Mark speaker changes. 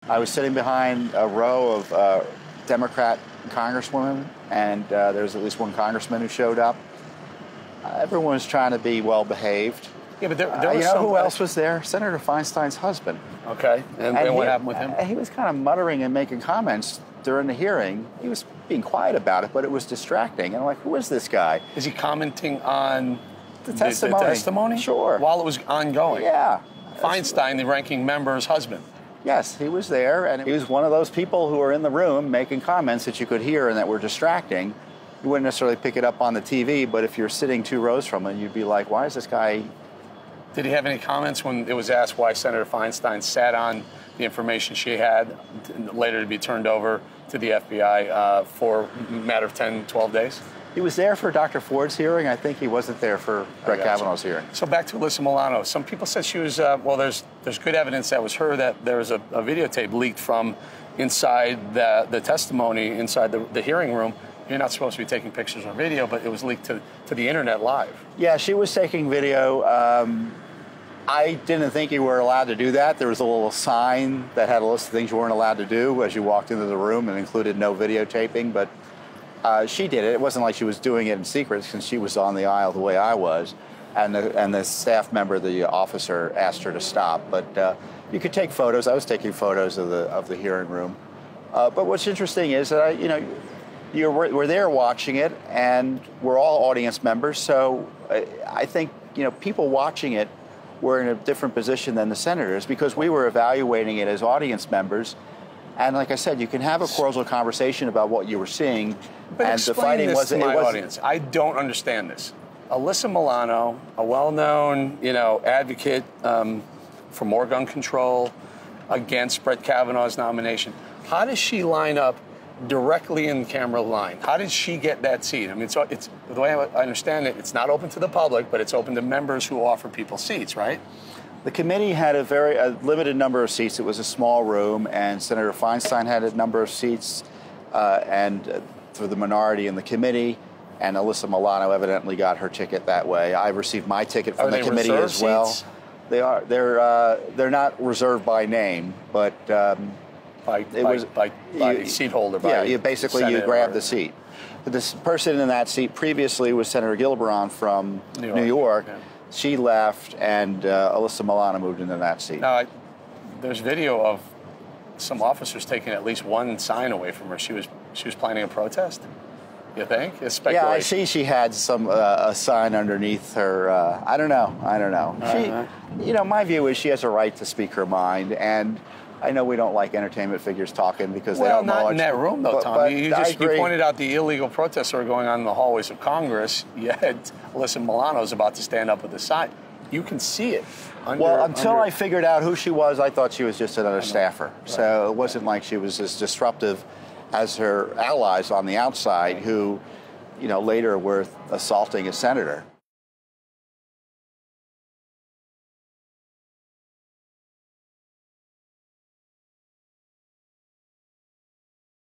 Speaker 1: I was sitting behind a row of Democrat congresswomen, and there was at least one congressman who showed up. Everyone was trying to be well behaved.
Speaker 2: Yeah, but there was
Speaker 1: you know who else was there? Senator Feinstein's husband.
Speaker 2: Okay, and what happened with him?
Speaker 1: He was kind of muttering and making comments during the hearing. He was being quiet about it, but it was distracting. And I'm like, who is this guy?
Speaker 2: Is he commenting on
Speaker 1: the testimony?
Speaker 2: The testimony?
Speaker 1: Sure.
Speaker 2: While it was ongoing?
Speaker 1: Yeah.
Speaker 2: Feinstein, the ranking member's husband.
Speaker 1: Yes, he was there, and he was one of those people who were in the room making comments that you could hear and that were distracting. You wouldn't necessarily pick it up on the TV, but if you're sitting 2 rows from him, you'd be like, why is this guy...
Speaker 2: Did he have any comments when it was asked why Senator Feinstein sat on the information she had, later to be turned over to the FBI for a matter of 10, 12 days?
Speaker 1: He was there for Dr. Ford's hearing. I think he wasn't there for Brett Kavanaugh's hearing.
Speaker 2: So back to Alyssa Milano. Some people said she was, well, there's good evidence that was her, that there was a videotape leaked from inside the testimony, inside the hearing room. You're not supposed to be taking pictures or video, but it was leaked to the internet live.
Speaker 1: Yeah, she was taking video. I didn't think you were allowed to do that. There was a little sign that had a list of things you weren't allowed to do as you walked into the room, and included no videotaping, but she did it. It wasn't like she was doing it in secret, since she was on the aisle the way I was, and the staff member, the officer, asked her to stop. But you could take photos. I was taking photos of the hearing room. But what's interesting is that we're there watching it, and we're all audience members. So I think people watching it were in a different position than the senators, because we were evaluating it as audience members. And like I said, you can have a cordial conversation about what you were seeing.
Speaker 2: But
Speaker 1: and the fighting
Speaker 2: this
Speaker 1: wasn't.
Speaker 2: To my audience. I don't understand this. Alyssa Milano, a well-known, advocate for more gun control, against Brett Kavanaugh's nomination. How does she line up directly in the camera line? How did she get that seat? I mean, it's the way I understand it, it's not open to the public, but it's open to members who offer people seats, right?
Speaker 1: The committee had a limited number of seats. It was a small room, and Senator Feinstein had a number of seats, and for the minority in the committee, and Alyssa Milano evidently got her ticket that way. I received my ticket from the committee as well.
Speaker 2: Seats?
Speaker 1: They're not reserved by name, but
Speaker 2: by seat holder.
Speaker 1: Yeah, you grab the seat. But this person in that seat previously was Senator Gillibrand from New York. Yeah. She left, and Alyssa Milano moved into that seat.
Speaker 2: Now, there's video of some officers taking at least one sign away from her. She was planning a protest. You think? It's speculation.
Speaker 1: Yeah, I see. She had a sign underneath her. I don't know. She, my view is she has a right to speak her mind, and I know we don't like entertainment figures talking because they don't know. Well,
Speaker 2: not in that room, though, Tom. You pointed out the illegal protests that were going on in the hallways of Congress, yet Alyssa Milano is about to stand up with the sign. You can see it.
Speaker 1: Until I figured out who she was, I thought she was just another staffer. Right. So it wasn't like she was as disruptive as her allies on the outside who, later were assaulting a senator.